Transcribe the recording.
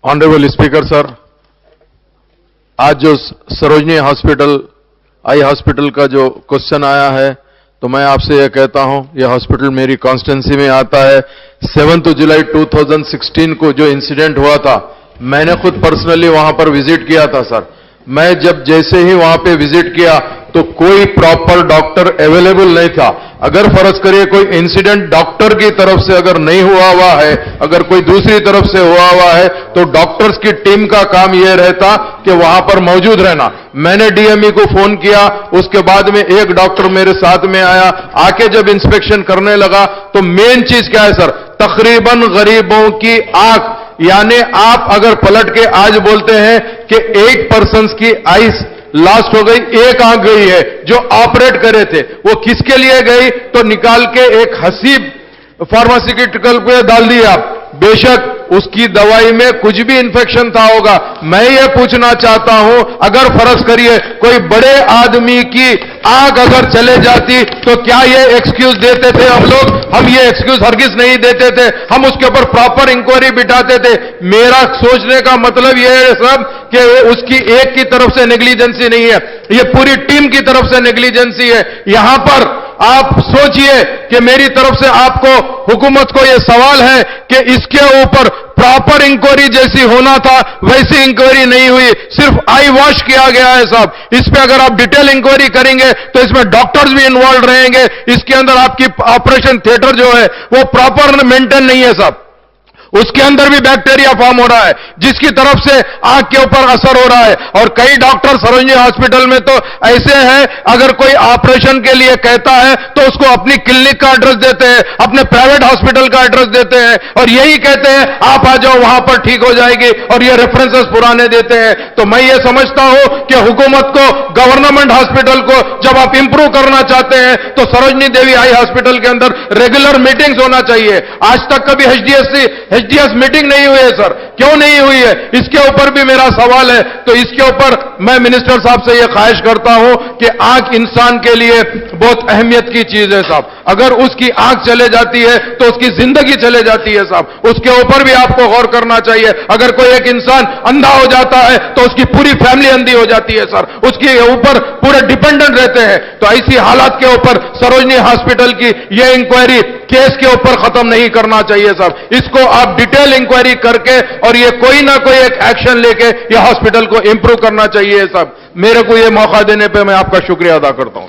Honourable speaker sir, आज जो Sarojini hospital eye hospital का जो क्वेश्चन आया है, तो मैं आपसे यह कहता हूं, यह हॉस्पिटल मेरी कॉन्स्टिट्यूंसी में आता है। 7 जुलाई 2016 को जो इंसिडेंट हुआ था, मैंने खुद पर्सनली वहां पर विजिट किया था सर। मैं जब जैसे ही वहां पे विजिट किया तो कोई प्रॉपर डॉक्टर अवेलेबल नहीं था। अगर फर्ज करिए कोई इंसिडेंट डॉक्टर की तरफ से अगर नहीं हुआ है, अगर कोई दूसरी तरफ से हुआ है, तो डॉक्टर्स की टीम का काम यह रहता कि वहां पर मौजूद रहना। मैंने डीएमई को फोन किया, उसके बाद में एक डॉक्टर मेरे साथ में आया, आके जब इंस्पेक्शन करने लगा तो मेन चीज क्या है सर, तकरीबन गरीबों की आंख, यानी आप अगर पलट के आज बोलते हैं कि 8 पर्सन्स की आइस लास्ट हो गई, एक आंख गई है जो ऑपरेट करे थे। वो किसके लिए गई, तो निकाल के एक हसीब फार्मास्यूटिकल पे डाल दिया। बेशक उसकी दवाई में कुछ भी इन्फेक्शन था होगा। मैं ये पूछना चाहता हूं, अगर फर्ज करिए कोई बड़े आदमी की आंख अगर चले जाती तो क्या ये एक्सक्यूज देते थे हम लोग? हम ये एक्सक्यूज हरगिज नहीं देते थे, हम उसके ऊपर प्रॉपर इंक्वायरी बिठाते थे। मेरा सोचने का मतलब यह है सब कि उसकी एक की तरफ से नेग्लिजेंसी नहीं है, ये पूरी टीम की तरफ से नेग्लिजेंसी है। यहां पर आप सोचिए कि मेरी तरफ से आपको, हुकूमत को यह सवाल है कि इसके ऊपर प्रॉपर इंक्वायरी जैसी होना था वैसी इंक्वायरी नहीं हुई, सिर्फ आई वॉश किया गया है साहब। इस पे अगर आप डिटेल इंक्वायरी करेंगे तो इसमें डॉक्टर्स भी इन्वॉल्व रहेंगे। इसके अंदर आपकी ऑपरेशन थिएटर जो है वो प्रॉपर मेंटेन नहीं है साहब, उसके अंदर भी बैक्टीरिया फॉर्म हो रहा है जिसकी तरफ से आंख के ऊपर असर हो रहा है। और कई डॉक्टर सरोजनी हॉस्पिटल में तो ऐसे हैं, अगर कोई ऑपरेशन के लिए कहता है तो उसको अपनी क्लिनिक का एड्रेस देते हैं, अपने प्राइवेट हॉस्पिटल का एड्रेस देते हैं और यही कहते हैं आप आ जाओ वहां पर ठीक हो जाएगी, और ये रेफरेंसेस पुराने देते हैं। तो मैं ये समझता हूं कि हुकूमत को, गवर्नमेंट हॉस्पिटल को जब आप इंप्रूव करना चाहते हैं तो सरोजनी देवी आई हॉस्पिटल के अंदर रेगुलर मीटिंग्स होना चाहिए। आज तक कभी एचडीएस मीटिंग नहीं हुई है सर, क्यों नहीं हुई है, इसके ऊपर भी मेरा सवाल है। तो इसके ऊपर मैं मिनिस्टर साहब से यह ख्वाहिश करता हूं कि आंख इंसान के लिए बहुत अहमियत की चीज है साहब। अगर उसकी आंख चले जाती है तो उसकी जिंदगी चले जाती है साहब, उसके ऊपर भी आपको गौर करना चाहिए। अगर कोई एक इंसान अंधा हो जाता है तो उसकी पूरी फैमिली अंधी हो जाती है सर, उसके ऊपर पूरे डिपेंडेंट रहते हैं। तो ऐसी हालात के ऊपर सरोजनी हॉस्पिटल की यह इंक्वायरी केस के ऊपर खत्म नहीं करना चाहिए साहब, इसको आप डिटेल इंक्वायरी करके और ये कोई ना कोई एक एक्शन लेके ये हॉस्पिटल को इंप्रूव करना चाहिए साहब। मेरे को ये मौका देने पे मैं आपका शुक्रिया अदा करता हूं।